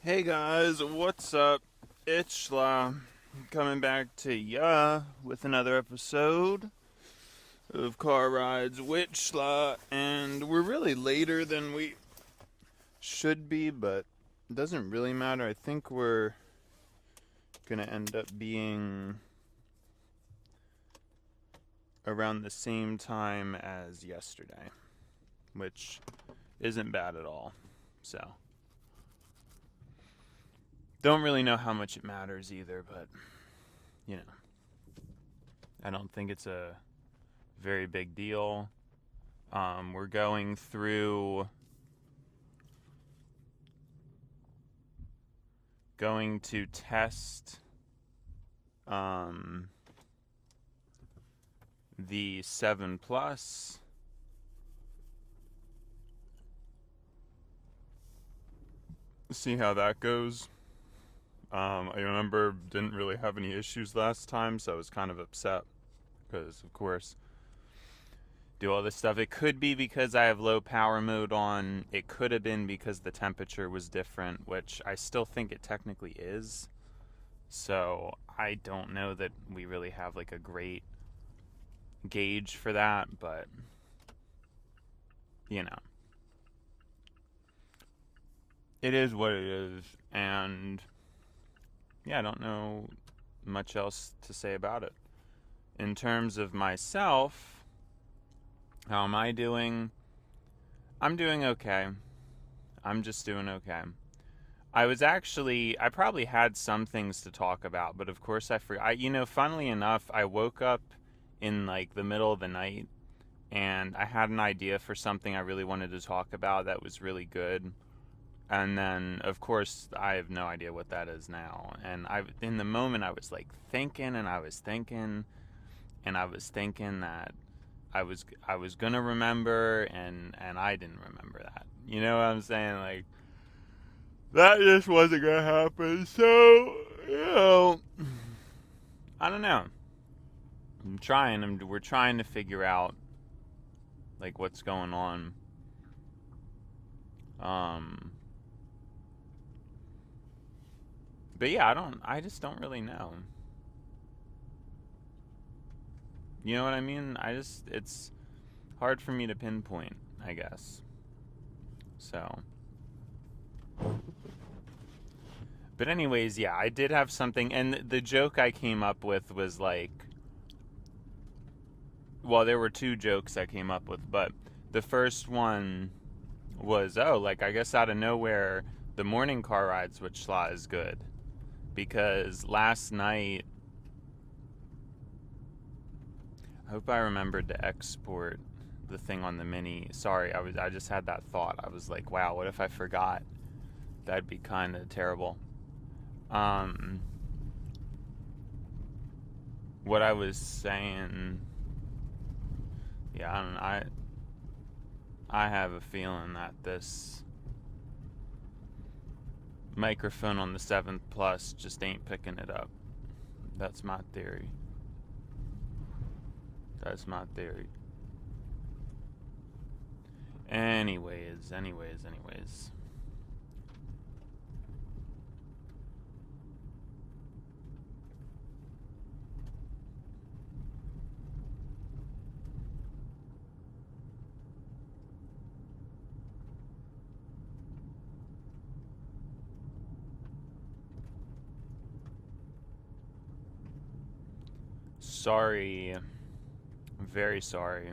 Hey guys, what's up? It's coming back to ya with another episode of Car Rides with and we're really later than we should be, but it doesn't really matter. I think we're gonna end up being around the same time as yesterday, which isn't bad at all. So, don't really know how much it matters either, but you know, I don't think it's a very big deal. We're going to test the 7 Plus. See how that goes. I remember didn't really have any issues last time, so I was kind of upset because, of course, do all this stuff. It could be because I have low power mode on. It could have been because the temperature was different, which I still think it technically is. So I don't know that we really have like a great gauge for that, but you know, it is what it is. And yeah, I don't know much else to say about it. In terms of myself, how am I doing? I'm doing okay. I'm just doing okay. I probably had some things to talk about, but of course I forgot. Funnily enough, I woke up in like the middle of the night and I had an idea for something I really wanted to talk about that was really good. And then, of course, I have no idea what that is now. And in the moment, I was like thinking, and I was thinking, and I was thinking that I was gonna remember, and I didn't remember that. You know what I'm saying? Like that just wasn't gonna happen. So I don't know. I'm trying. We're trying to figure out like what's going on. But yeah, I just don't really know. You know what I mean? It's hard for me to pinpoint, I guess. So. But anyways, yeah, I did have something, and the joke I came up with was like, well, there were two jokes I came up with, but the first one was, oh, like, I guess out of nowhere, the morning car rides with Schla is good. Because last night, I hope I remembered to export the thing on the Mini. Sorry, I just had that thought. I was like, wow, what if I forgot? That'd be kind of terrible. What I was saying, yeah, I have a feeling that this microphone on the 7th Plus just ain't picking it up. That's my theory. That's my theory. Anyways. Sorry. Very sorry.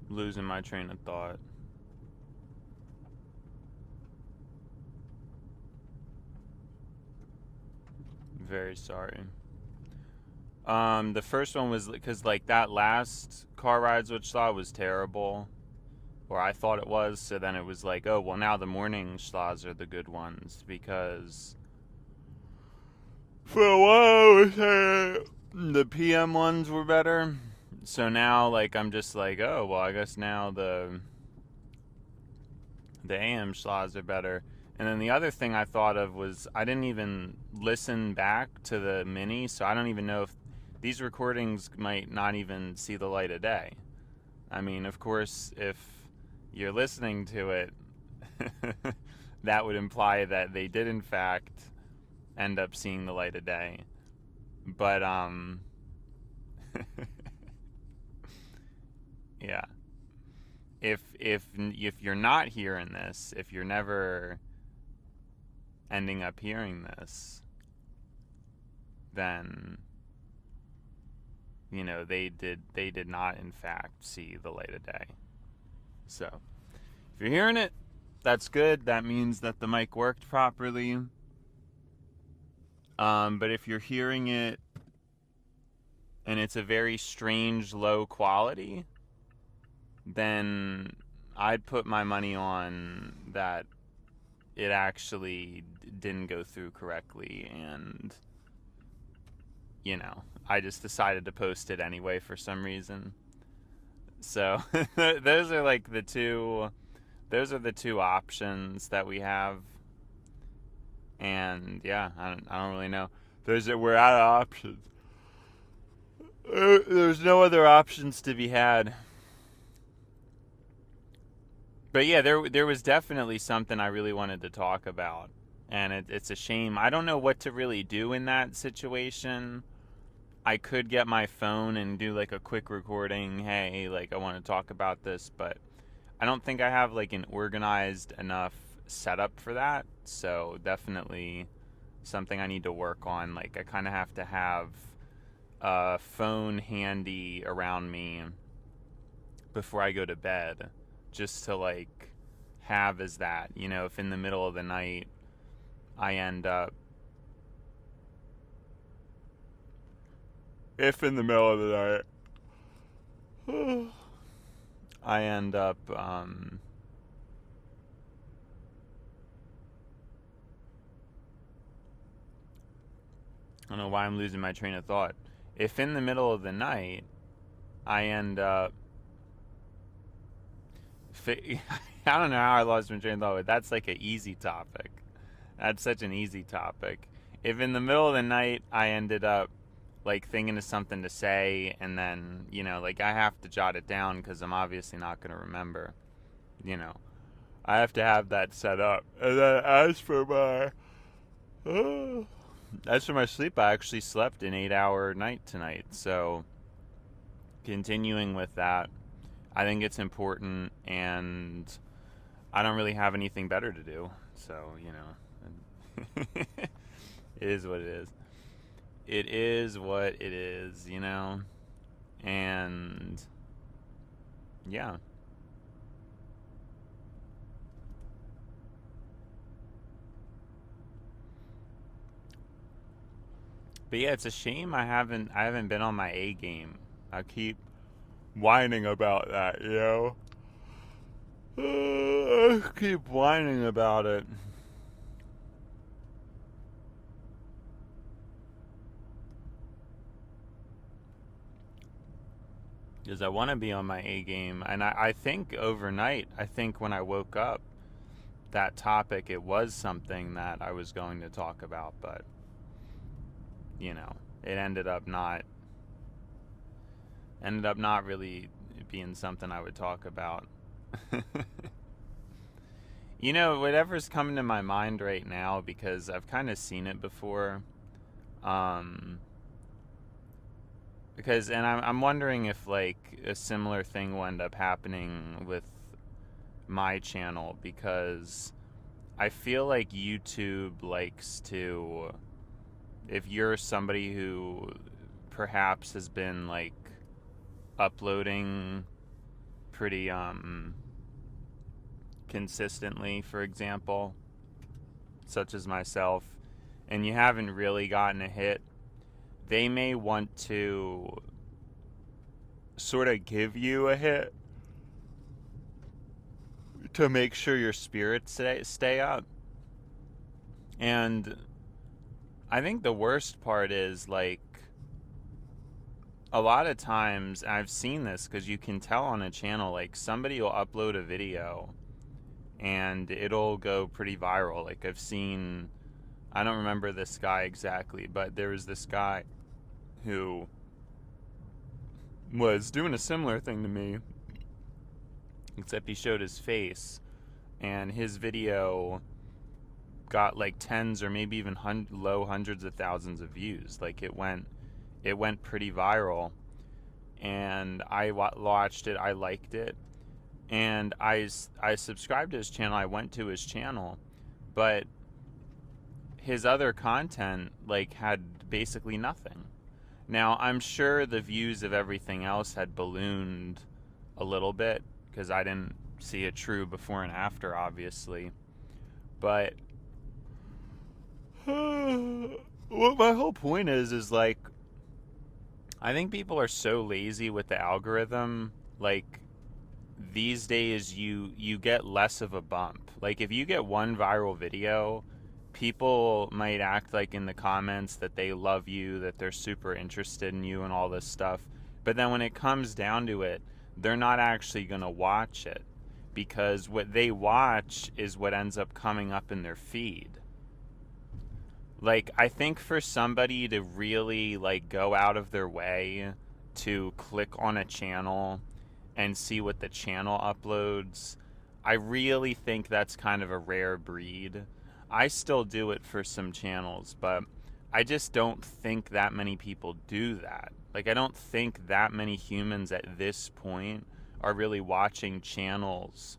Losing my train of thought. Very sorry. The first one was because like that last car rides with Schla was terrible, or I thought it was. So then it was like, oh well, now the morning Schlas are the good ones because for a while I was saying the PM ones were better. So now like I'm just like, oh well, I guess now the AM Schlas are better. And then the other thing I thought of was I didn't even listen back to the Mini, so I don't even know if these recordings might not even see the light of day. I mean, of course, if you're listening to it, that would imply that they did in fact end up seeing the light of day. But yeah. If you're not hearing this, if you're never ending up hearing this, then they did not in fact see the light of day. So if you're hearing it, that's good. That means that the mic worked properly. But if you're hearing it and it's a very strange low quality, then I'd put my money on that it actually didn't go through correctly, and I just decided to post it anyway for some reason. So those are like the two options that we have. And yeah, I don't really know. We're out of options. There's no other options to be had. But yeah, there was definitely something I really wanted to talk about, and it's a shame. I don't know what to really do in that situation. I could get my phone and do like a quick recording. Hey, like I want to talk about this, but I don't think I have like an organized enough setup for that. So definitely something I need to work on. Like I kind of have to have a phone handy around me before I go to bed, just to like have as that, if in the middle of the night I end up I don't know why I'm losing my train of thought. If in the middle of the night I end up I don't know how I lost my train of thought, but that's like an easy topic. That's such an easy topic. If in the middle of the night I ended up like thinking of something to say, and then like I have to jot it down because I'm obviously not going to remember. I have to have that set up. And then as for my sleep, I actually slept an 8-hour night tonight. So continuing with that, I think it's important, and I don't really have anything better to do. So it is what it is. It is what it is, and yeah. But yeah, it's a shame I haven't been on my A game. I keep whining about that, I keep whining about it. Because I want to be on my A game. And I think overnight, when I woke up, that topic, it was something that I was going to talk about, but it ended up not really being something I would talk about. Whatever's coming to my mind right now, because I've kind of seen it before, because I'm wondering if like a similar thing will end up happening with my channel, because I feel like YouTube likes to, if you're somebody who perhaps has been like uploading pretty consistently, for example, such as myself, and you haven't really gotten a hit, they may want to sort of give you a hit to make sure your spirits stay up. And I think the worst part is, like, a lot of times, I've seen this because you can tell on a channel, like, somebody will upload a video and it'll go pretty viral. Like, I've seen, I don't remember this guy exactly, but there was this guy who was doing a similar thing to me, except he showed his face, and his video got like tens or maybe even low hundreds of thousands of views. Like it went pretty viral, and I watched it. I liked it, and I subscribed to his channel. I went to his channel, but his other content like had basically nothing. Now I'm sure the views of everything else had ballooned a little bit because I didn't see a true before and after, obviously. But what my whole point is like, I think people are so lazy with the algorithm. Like these days, you get less of a bump. Like if you get one viral video, people might act like in the comments that they love you, that they're super interested in you and all this stuff. But then when it comes down to it, they're not actually going to watch it, because what they watch is what ends up coming up in their feed. Like, I think for somebody to really like go out of their way to click on a channel and see what the channel uploads, I really think that's kind of a rare breed. I still do it for some channels, but I just don't think that many people do that. Like, I don't think that many humans at this point are really watching channels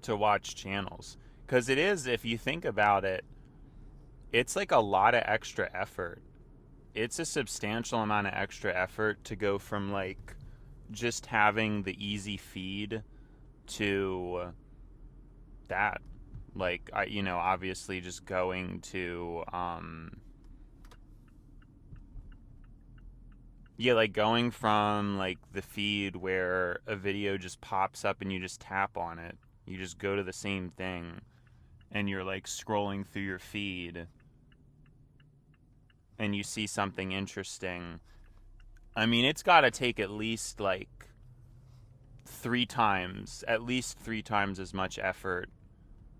to watch channels. Because it is, if you think about it, it's like a lot of extra effort. It's a substantial amount of extra effort to go from like just having the easy feed to that. Like, obviously just going to, like going from like the feed where a video just pops up and you just tap on it. You just go to the same thing and you're like scrolling through your feed and you see something interesting. I mean, it's got to take at least like at least three times as much effort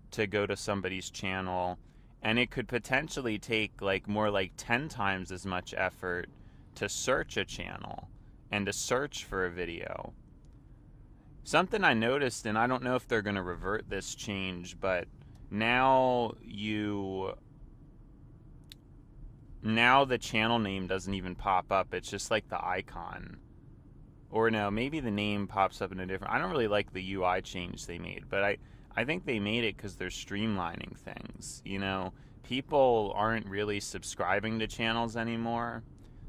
to go to somebody's channel, and it could potentially take like more like 10 times as much effort to search a channel and to search for a video. Something I noticed, and I don't know if they're going to revert this change, but now the channel name doesn't even pop up. It's just like the icon. Or no, maybe the name pops up in a different... I don't really like the UI change they made, but I think they made it because they're streamlining things. People aren't really subscribing to channels anymore,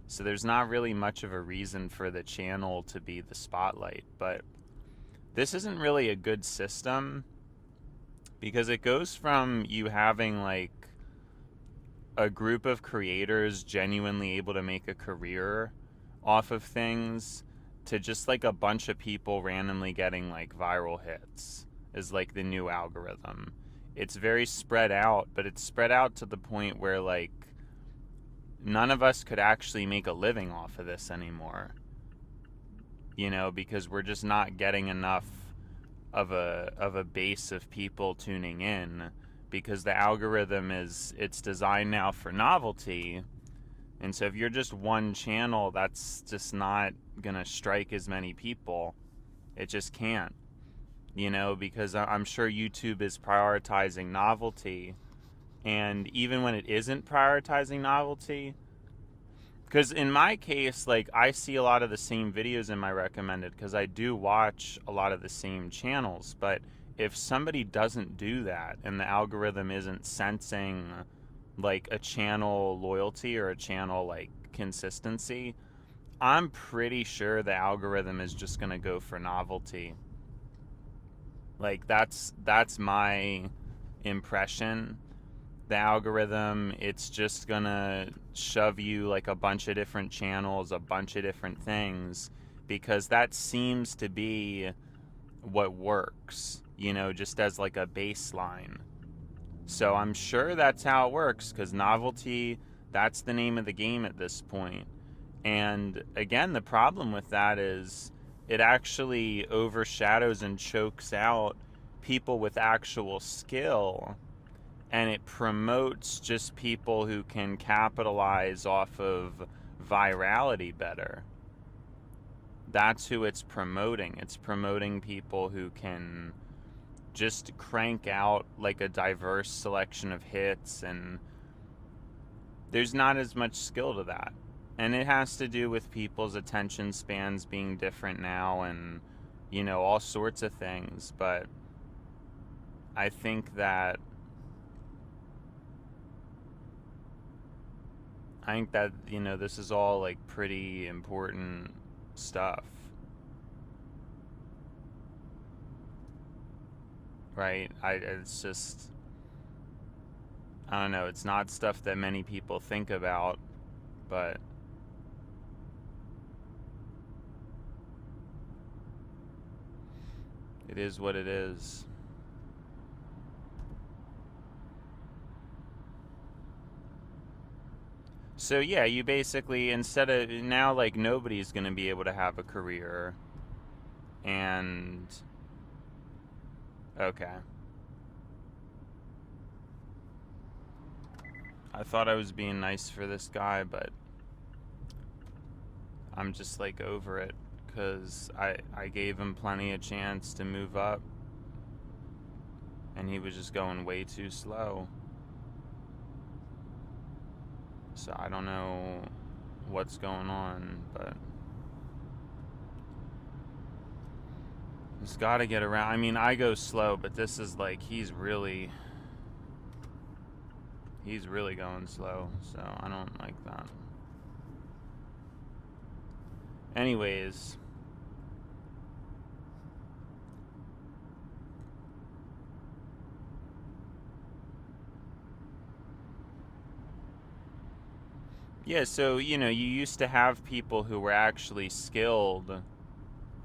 so there's not really much of a reason for the channel to be the spotlight. But this isn't really a good system, because it goes from you having like a group of creators genuinely able to make a career off of things to just like a bunch of people randomly getting like viral hits is like the new algorithm. It's very spread out, but it's spread out to the point where like none of us could actually make a living off of this anymore. Because we're just not getting enough of a base of people tuning in, because the algorithm it's designed now for novelty. And so if you're just one channel, that's just not gonna strike as many people. It just can't, because I'm sure YouTube is prioritizing novelty. And even when it isn't prioritizing novelty, because in my case, like, I see a lot of the same videos in my recommended because I do watch a lot of the same channels. But if somebody doesn't do that and the algorithm isn't sensing like a channel loyalty or a channel like consistency, I'm pretty sure the algorithm is just going to go for novelty. Like, that's my impression. The algorithm, it's just going to shove you like a bunch of different channels, a bunch of different things, because that seems to be what works, just as like a baseline. So I'm sure that's how it works, because novelty, that's the name of the game at this point. And again, the problem with that is it actually overshadows and chokes out people with actual skill, and it promotes just people who can capitalize off of virality better. That's who it's promoting. It's promoting people who can just crank out like a diverse selection of hits, and there's not as much skill to that. And it has to do with people's attention spans being different now, and all sorts of things. But I think that this is all like pretty important stuff, right? It's just, I don't know, it's not stuff that many people think about, but it is what it is. So yeah, you basically, instead of now, like, nobody's gonna be able to have a career. And okay, I thought I was being nice for this guy, but I'm just like over it, because I gave him plenty of chance to move up, and he was just going way too slow. So I don't know what's going on, but just gotta get around. I mean, I go slow, but this is like, he's really going slow, so I don't like that. Anyways, yeah, so you used to have people who were actually skilled,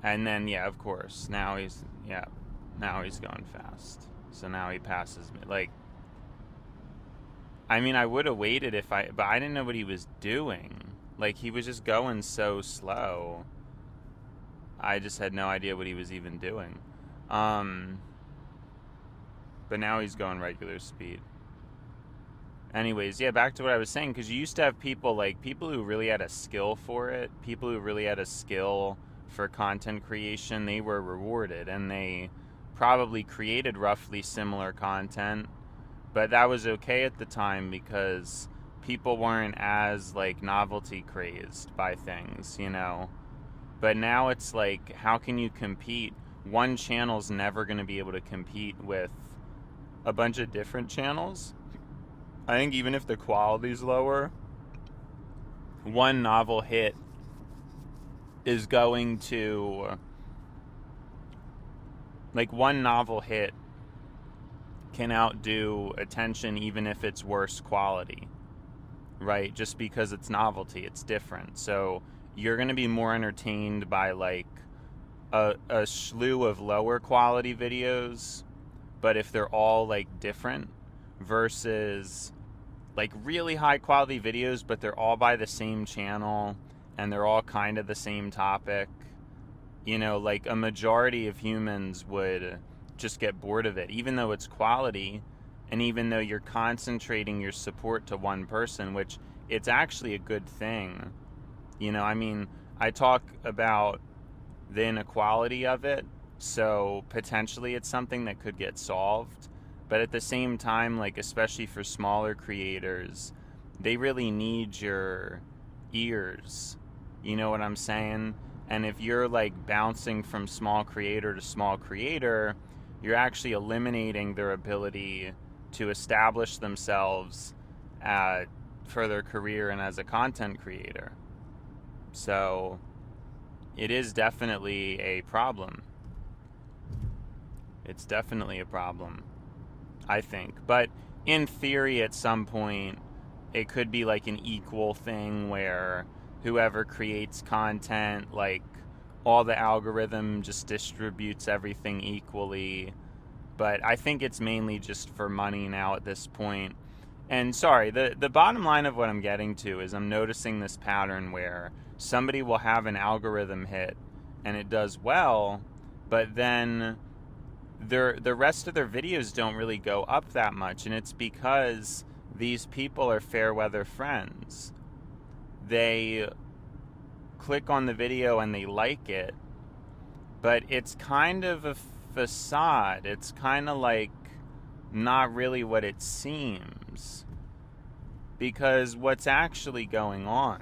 and then yeah, of course, now he's going fast. So now he passes me. Like, I mean, I would have waited but I didn't know what he was doing. Like, he was just going so slow. I just had no idea what he was even doing. But now he's going regular speed. Anyways, yeah, back to what I was saying, because you used to have people who really had a skill for it, people who really had a skill for content creation. They were rewarded, and they probably created roughly similar content, but that was okay at the time because people weren't as like novelty crazed by things, But now it's like, how can you compete? One channel's never going to be able to compete with a bunch of different channels. I think even if the quality's lower, one novel hit is going to, like, one novel hit can outdo attention even if it's worse quality, right? Just because it's novelty, it's different. So you're going to be more entertained by like a slew of lower quality videos, but if they're all like different, versus like really high quality videos but they're all by the same channel and they're all kind of the same topic. Like, a majority of humans would just get bored of it, even though it's quality, and even though you're concentrating your support to one person, which it's actually a good thing. I mean, I talk about the inequality of it, so potentially it's something that could get solved. But at the same time, like, especially for smaller creators, they really need your ears. You know what I'm saying? And if you're like bouncing from small creator to small creator, you're actually eliminating their ability to establish themselves for their career and as a content creator. So it is definitely a problem. It's definitely a problem, I think. But in theory, at some point, it could be like an equal thing where whoever creates content, like, all the algorithm just distributes everything equally. But I think it's mainly just for money now at this point. And sorry, the bottom line of what I'm getting to is I'm noticing this pattern where somebody will have an algorithm hit and it does well, but then the rest of their videos don't really go up that much, and it's because these people are fair weather friends. They click on the video and they like it, but it's kind of a facade. It's kind of like not really what it seems. Because what's actually going on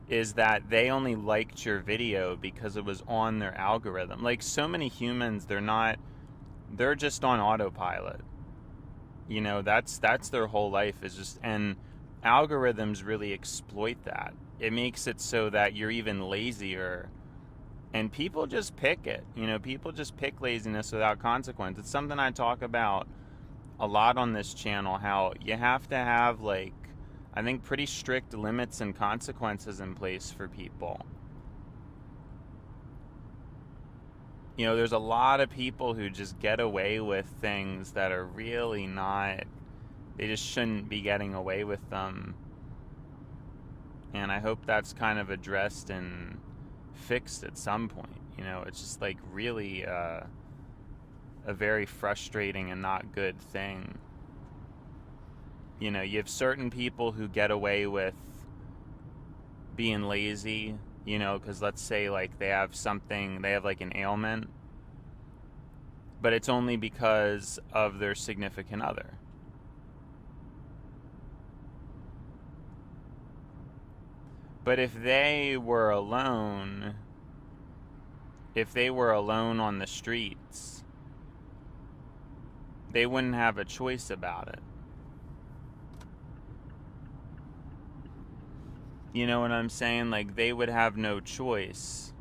is that they only liked your video because it was on their algorithm. Like so many humans, they're just on autopilot. You know, that's their whole life is just, and algorithms really exploit that. It makes it so that you're even lazier, and people just pick it. You know, people just pick laziness without consequence. It's something I talk about a lot on this channel, how you have to have, like, I think pretty strict limits and consequences in place for people. You know, there's a lot of people who just get away with things that are really not, they just shouldn't be getting away with them. And I hope that's kind of addressed and fixed at some point. You know, it's just like really a very frustrating and not good thing. You know, you have certain people who get away with being lazy, you know, because let's say like they have like an ailment, but it's only because of their significant other. But if they were alone on the streets, they wouldn't have a choice about it. You know what I'm saying? Like, they would have no choice.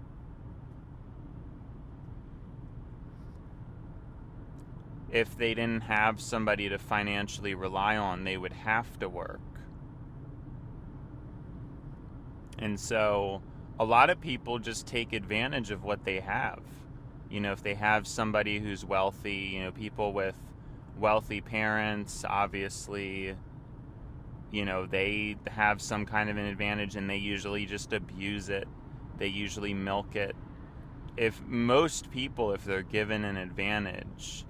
If they didn't have somebody to financially rely on, they would have to work. And so, a lot of people just take advantage of what they have. You know, if they have somebody who's wealthy, you know, people with wealthy parents, obviously, you know, they have some kind of an advantage, and they usually just abuse it. They usually milk it. If most people, if they're given an advantage,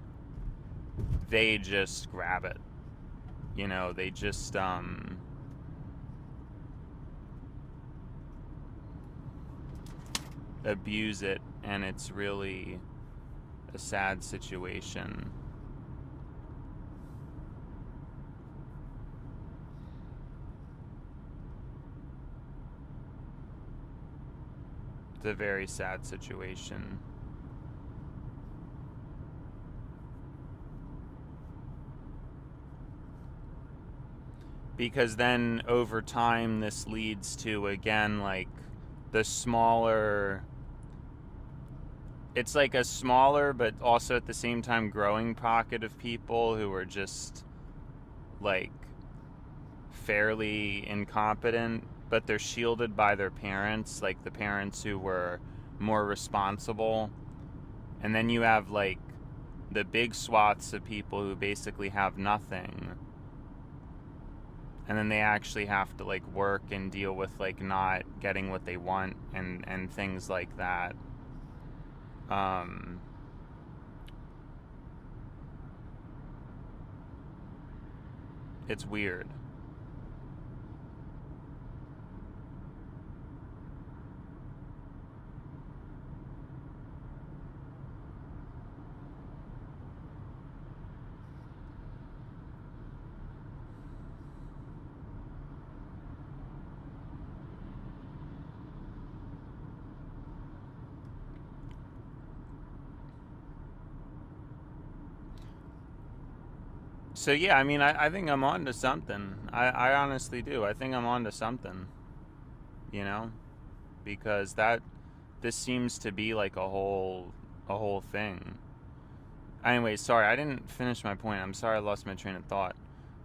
they just grab it. You know, they just abuse it, and it's really a sad situation. It's a very sad situation. Because then over time this leads to, again, like the smaller, it's like a smaller but also at the same time growing pocket of people who are just like fairly incompetent, but they're shielded by their parents, like the parents who were more responsible. And then you have like the big swaths of people who basically have nothing, and then they actually have to like work and deal with like not getting what they want and things like that. It's weird. So yeah, I mean, I think I'm on to something. I honestly do. I think I'm on to something. You know? Because this seems to be like a whole thing. Anyway, sorry, I didn't finish my point. I'm sorry I lost my train of thought.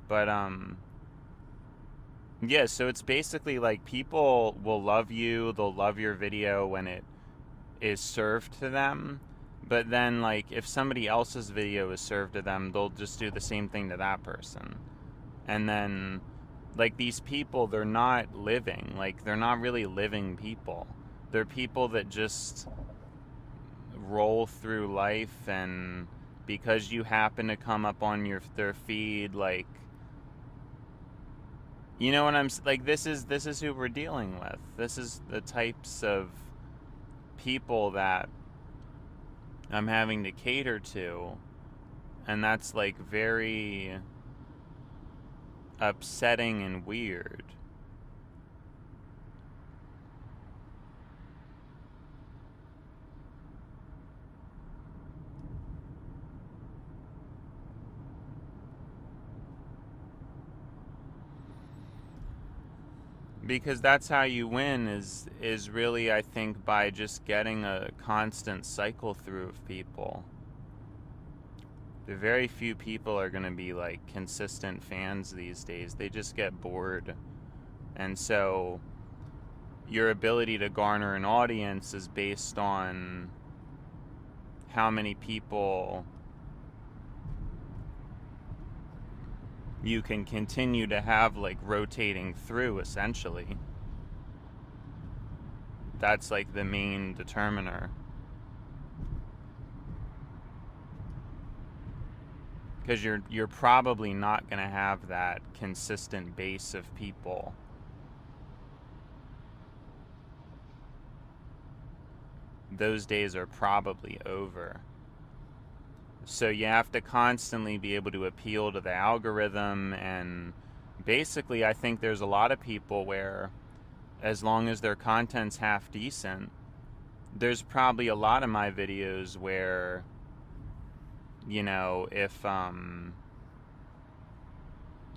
But yeah, so it's basically like people will love you, they'll love your video when it is served to them. But then, like, if somebody else's video is served to them, they'll just do the same thing to that person. And then, like, these people, they're not living. Like, they're not really living people. They're people that just roll through life, and because you happen to come up on their feed, like, You know what I'm like? This is who we're dealing with. This is the types of people that I'm having to cater to, and that's like very upsetting and weird. Because that's how you win is really, I think, by just getting a constant cycle through of people. The very few people are going to be like consistent fans these days. They just get bored. And so your ability to garner an audience is based on how many people you can continue to have like rotating through, essentially. That's like the main determiner. Because you're probably not going to have that consistent base of people. Those days are probably over. So you have to constantly be able to appeal to the algorithm, and basically I think there's a lot of people where as long as their content's half decent, there's probably a lot of my videos where, you know, if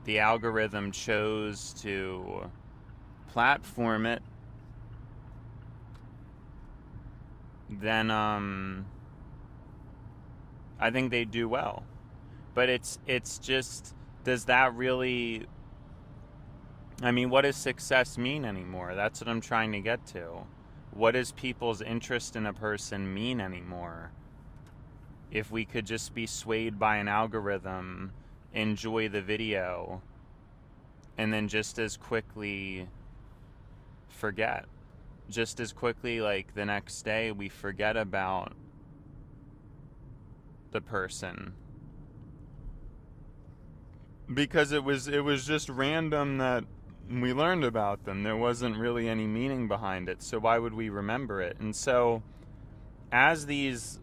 the algorithm chose to platform it, then I think they do well. But it's just, does that really, I mean, what does success mean anymore? That's what I'm trying to get to. What does people's interest in a person mean anymore? If we could just be swayed by an algorithm, enjoy the video, and then just as quickly forget. Just as quickly, like the next day, we forget about the person, because it was just random that we learned about them. There wasn't really any meaning behind it, so why would we remember it? And so as these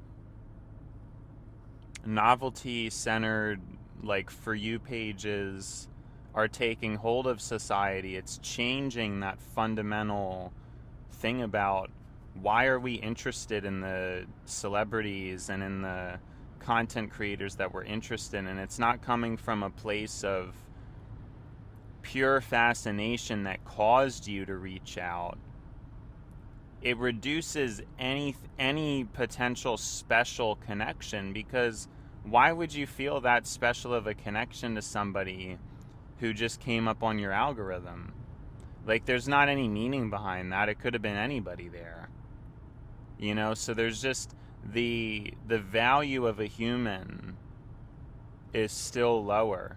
novelty centered like For You pages are taking hold of society, it's changing that fundamental thing about why are we interested in the celebrities and in the content creators that we're interested in. And it's not coming from a place of pure fascination that caused you to reach out. It reduces any potential special connection, because why would you feel that special of a connection to somebody who just came up on your algorithm? Like, there's not any meaning behind that. It could have been anybody there, you know. So there's just the value of a human is still lower.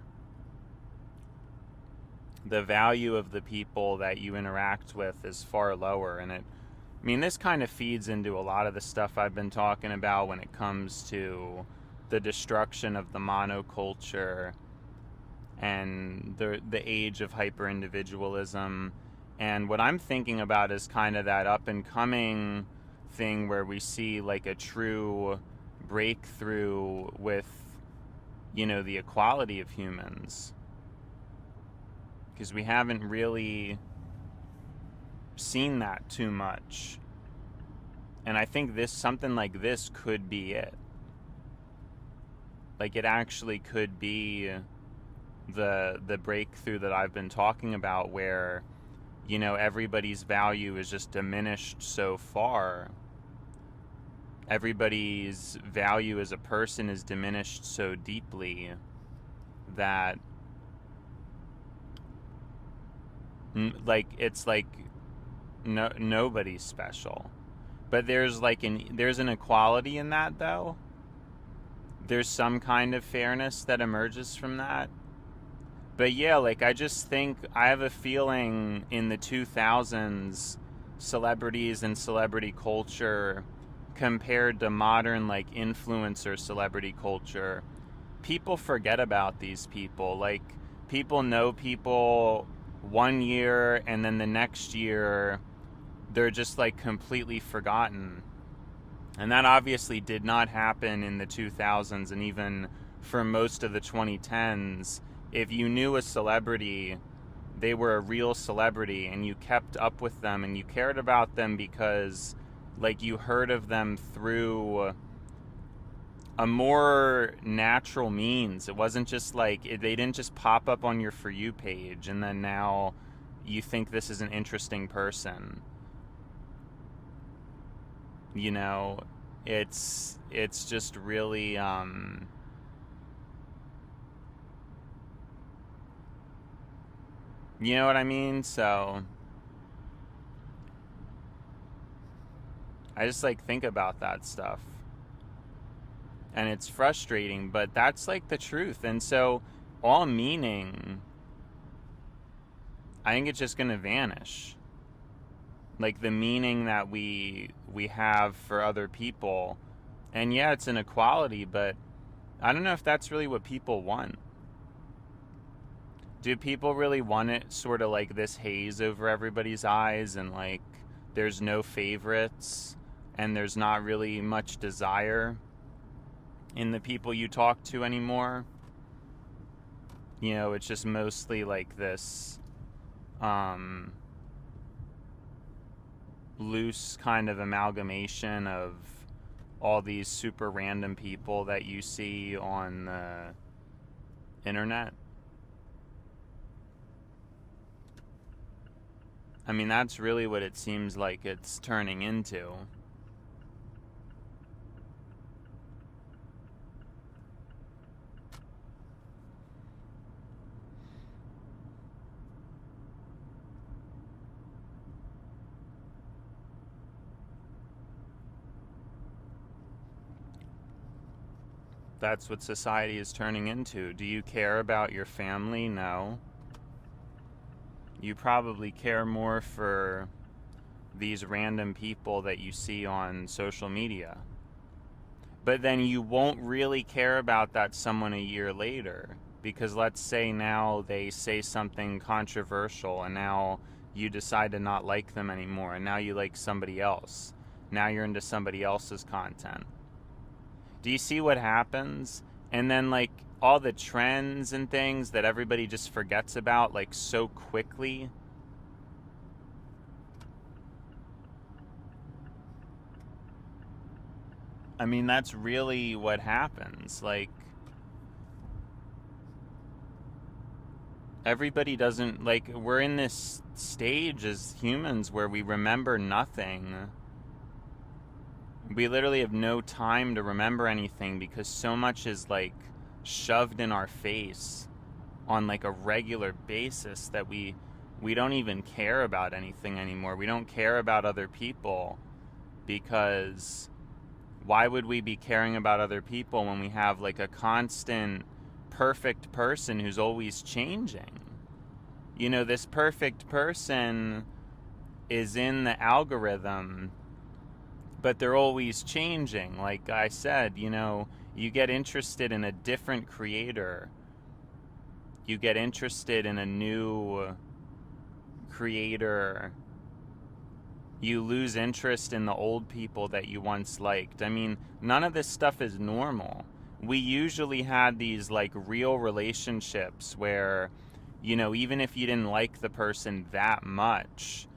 The value of the people that you interact with is far lower. And this kind of feeds into a lot of the stuff I've been talking about when it comes to the destruction of the monoculture and the age of hyperindividualism. And what I'm thinking about is kind of that up and coming thing where we see like a true breakthrough with, you know, the equality of humans, because we haven't really seen that too much. And I think something like this could be it. Like, it actually could be the breakthrough that I've been talking about, where, you know, everybody's value is just diminished so far. Everybody's value as a person is diminished so deeply that, like, it's like nobody's special. But there's an equality in that, though. There's some kind of fairness that emerges from that. But yeah, like, I just think, I have a feeling in the 2000s, celebrities and celebrity culture compared to modern, like, influencer celebrity culture, people forget about these people. Like, people know people one year, and then the next year they're just like completely forgotten. And that obviously did not happen in the 2000s, and even for most of the 2010s. If you knew a celebrity, they were a real celebrity, and you kept up with them and you cared about them because like you heard of them through a more natural means. It wasn't just like they didn't just pop up on your For You page and then now you think this is an interesting person. You know, it's just really you know what I mean? So I just like think about that stuff. And it's frustrating, but that's like the truth. And so all meaning, I think it's just going to vanish. Like the meaning that we have for other people. And yeah, it's an equality, but I don't know if that's really what people want. Do people really want it sort of like this haze over everybody's eyes, and like there's no favorites and there's not really much desire in the people you talk to anymore? You know, it's just mostly like this loose kind of amalgamation of all these super random people that you see on the internet. I mean, that's really what it seems like it's turning into. That's what society is turning into. Do you care about your family? No. You probably care more for these random people that you see on social media. But then you won't really care about that someone a year later. Because let's say now they say something controversial and now you decide to not like them anymore. And now you like somebody else. Now you're into somebody else's content. Do you see what happens? And then like all the trends and things that everybody just forgets about like so quickly. I mean, that's really what happens. Like everybody doesn't, like, we're in this stage as humans where we remember nothing. We literally have no time to remember anything because so much is like shoved in our face on like a regular basis that we don't even care about anything anymore. We don't care about other people because why would we be caring about other people when we have like a constant perfect person who's always changing? You know, this perfect person is in the algorithm, but they're always changing. Like I said, you know, you get interested in a different creator. You get interested in a new creator. You lose interest in the old people that you once liked. I mean, none of this stuff is normal. We usually had these like real relationships where, you know, even if you didn't like the person that much,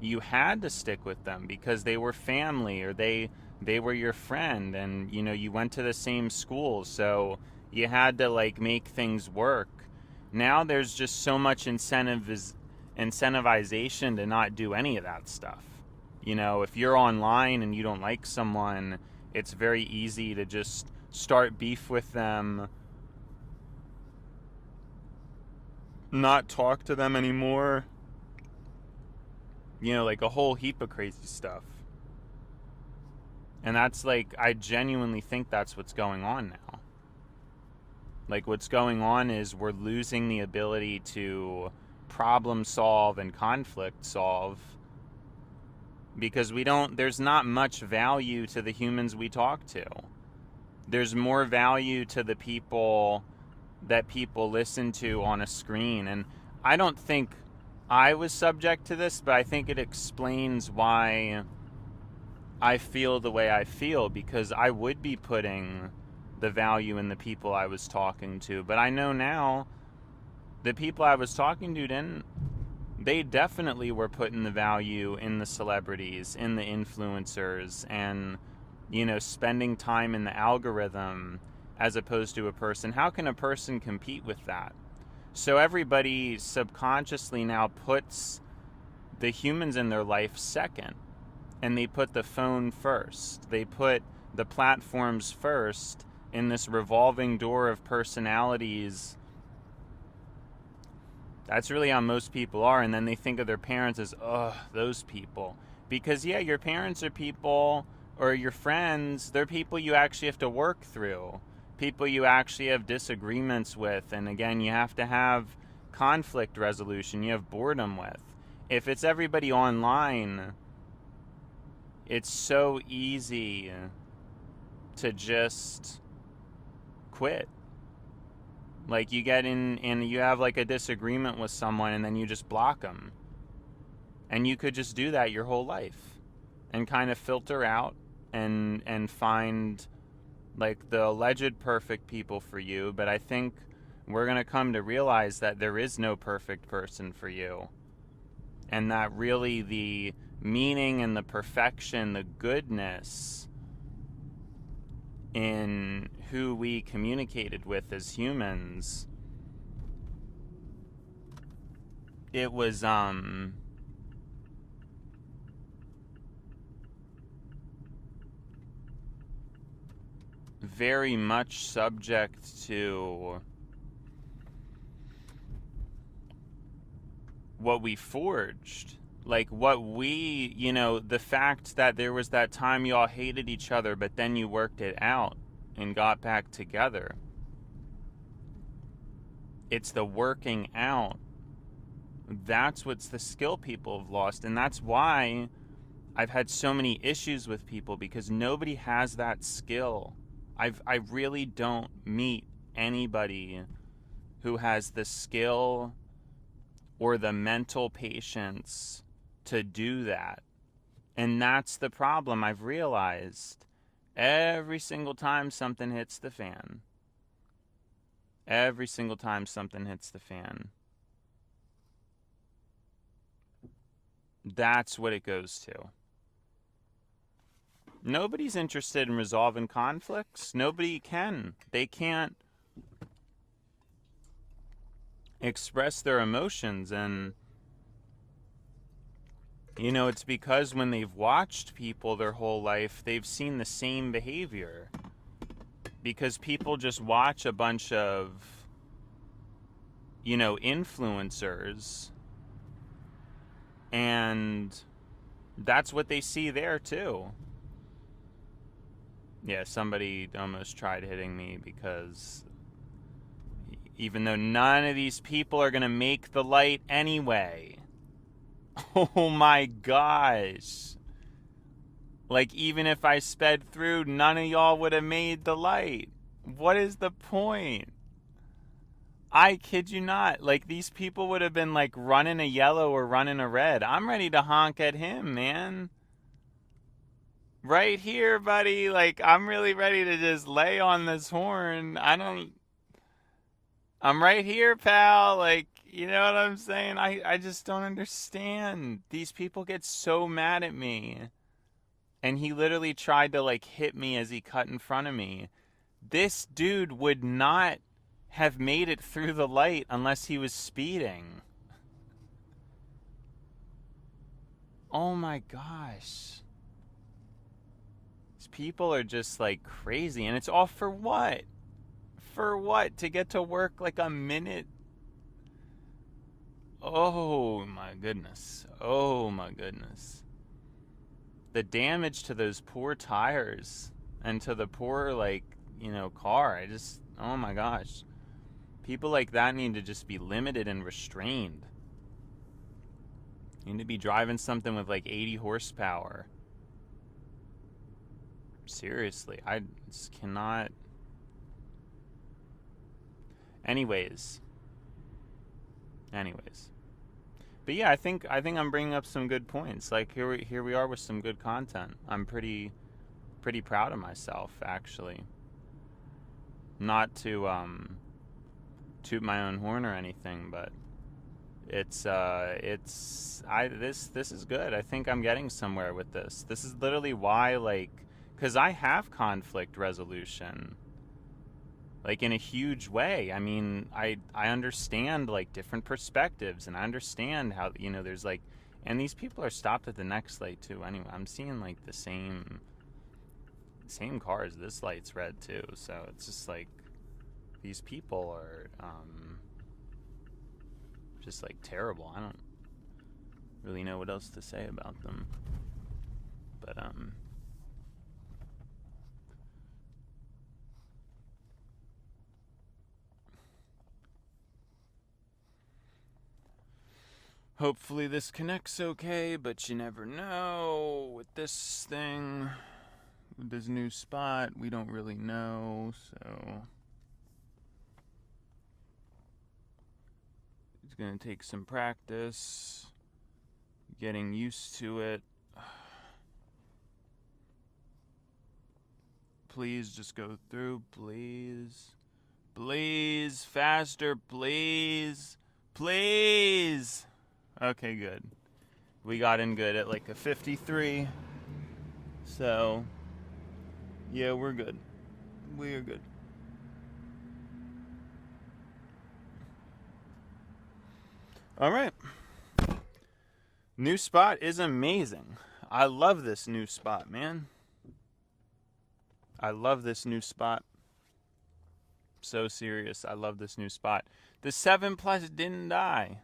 you had to stick with them because they were family or they were your friend, and you know, you went to the same school, so you had to like make things work. Now there's just so much incentivization to not do any of that stuff. You know, if you're online and you don't like someone, it's very easy to just start beef with them, not talk to them anymore. You know, like a whole heap of crazy stuff. And that's like, I genuinely think that's what's going on now. Like what's going on is we're losing the ability to problem solve and conflict solve because there's not much value to the humans we talk to. There's more value to the people that people listen to on a screen. And I don't think I was subject to this, but I think it explains why I feel the way I feel, because I would be putting the value in the people I was talking to. But I know now the people I was talking to didn't. They definitely were putting the value in the celebrities, in the influencers, and, spending time in the algorithm as opposed to a person. How can a person compete with that? So everybody subconsciously now puts the humans in their life second, and they put the phone first. They put the platforms first in this revolving door of personalities. That's really how most people are. And then they think of their parents as, those people. Because, yeah, your parents are people, or your friends, they're people you actually have to work through. People you actually have disagreements with. And again, you have to have conflict resolution. You have boredom with. If it's everybody online, it's so easy to just quit. Like, you get in and you have like a disagreement with someone, and then you just block them. And you could just do that your whole life and kind of filter out and find like the alleged perfect people for you. But I think we're going to come to realize that there is no perfect person for you. And that really the meaning and the perfection, the goodness in who we communicated with as humans, it was very much subject to what we forged. Like what we, the fact that there was that time y'all hated each other, but then you worked it out and got back together. It's the working out. That's what's the skill people have lost. And that's why I've had so many issues with people, because nobody has that skill. I really don't meet anybody who has the skill or the mental patience to do that. And that's the problem I've realized. Every single time something hits the fan. Every single time something hits the fan. That's what it goes to. Nobody's interested in resolving conflicts. Nobody can. They can't express their emotions. And it's because when they've watched people their whole life, they've seen the same behavior. Because people just watch a bunch of influencers, and that's what they see there too. Yeah, somebody almost tried hitting me, because even though none of these people are going to make the light anyway. Oh my gosh. Like, even if I sped through, none of y'all would have made the light. What is the point? I kid you not. Like, these people would have been like running a yellow or running a red. I'm ready to honk at him, man. Right here, buddy. Like, I'm really ready to just lay on this horn. I'm right here, pal. Like, you know what I'm saying? I just don't understand. These people get so mad at me. And he literally tried to like hit me as he cut in front of me. This dude would not have made it through the light unless he was speeding. Oh my gosh. These people are just like crazy. And it's all for what? For what? To get to work like a minute? Oh my goodness. Oh my goodness. The damage to those poor tires and to the poor, like, car. Oh my gosh. People like that need to just be limited and restrained. You need to be driving something with like 80 horsepower. Seriously, I just cannot. Anyways. But yeah, I think I'm bringing up some good points. Like here we are with some good content. I'm pretty proud of myself, actually. Not to toot my own horn or anything, but this is good. I think I'm getting somewhere with this. This is literally why, like, because I have conflict resolution, like, in a huge way. I mean, I understand, like, different perspectives, and I understand how, there's, like, and these people are stopped at the next light too. Anyway, I'm seeing, like, the same cars. This light's red too, so it's just like these people are just, like, terrible. I don't really know what else to say about them, but hopefully this connects okay, but you never know with this thing. With this new spot, we don't really know, so it's gonna take some practice, getting used to it. Please just go through, please. Please, faster, please. Please. Okay, good. We got in good at like a 53. So, yeah, we're good. We are good. All right. New spot is amazing. I love this new spot, man. I love this new spot. So serious. I love this new spot. The 7+ didn't die.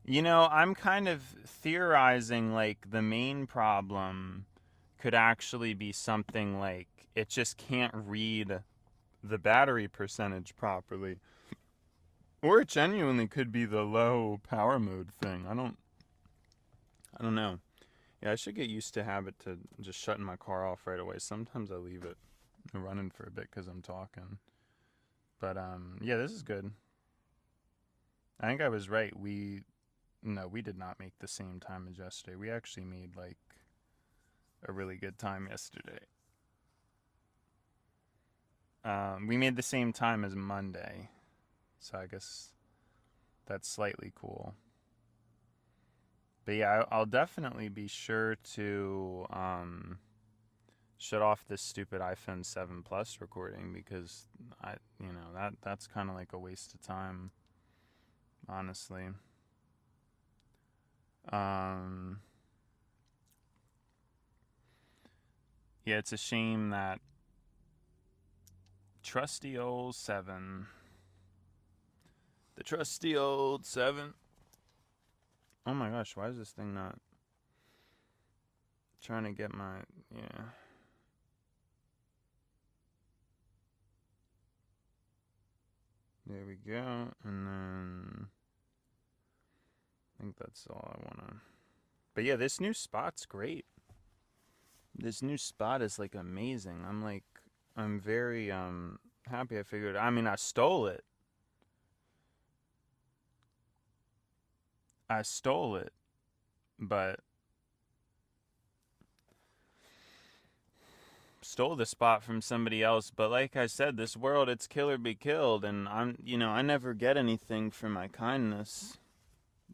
I'm kind of theorizing, like, the main problem could actually be something like it just can't read the battery percentage properly. Or it genuinely could be the low power mode thing. I don't know. Yeah, I should get used to habit to just shutting my car off right away. Sometimes I leave it running for a bit because I'm talking. But yeah, this is good. I think I was right. We did not make the same time as yesterday. We actually made, like, a really good time yesterday. We made the same time as Monday, so I guess that's slightly cool. But yeah, I'll definitely be sure to shut off this stupid iPhone 7 Plus recording, because that's kind of like a waste of time, honestly. Yeah, it's a shame that trusty old 7. The trusty old 7. Oh my gosh, why is this thing not trying to get my, yeah. There we go, and then I think that's all I want to. But yeah, this new spot's great. This new spot is, like, amazing. I'm very happy I figured it out. I mean, I stole it. But stole the spot from somebody else. But like I said, this world, it's kill or be killed, and I never get anything for my kindness.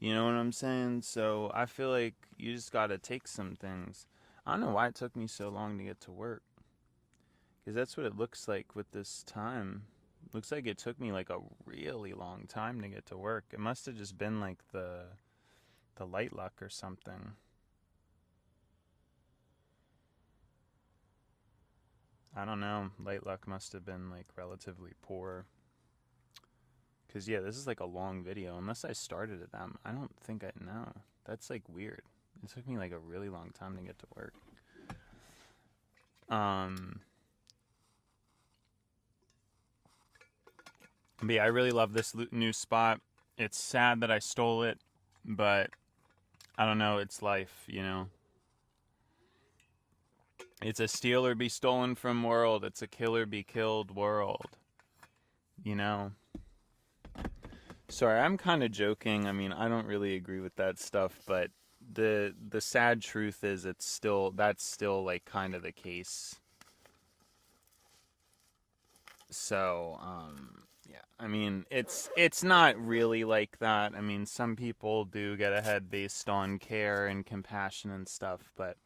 You know what I'm saying? So I feel like you just gotta take some things. I don't know why it took me so long to get to work, because that's what it looks like with this time. Looks like it took me, like, a really long time to get to work. It must have just been, like, the light luck or something. I don't know. Light luck must have been, like, relatively poor. Because, yeah, this is, like, a long video. Unless I started at them, I don't think I know. That's, like, weird. It took me, like, a really long time to get to work. But yeah, I really love this new spot. It's sad that I stole it, but I don't know. It's life, It's a steal or be stolen from world. It's a kill or be killed world, Sorry, I'm kind of joking. I mean, I don't really agree with that stuff, but the sad truth is that's still like kind of the case. So, yeah. I mean, it's not really like that. I mean, some people do get ahead based on care and compassion and stuff, but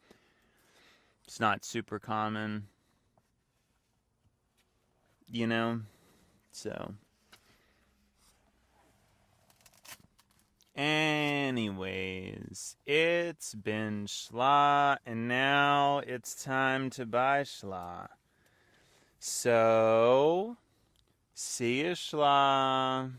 it's not super common, you know? So, anyways, it's been schla, and now it's time to buy schla. So, see you, schla.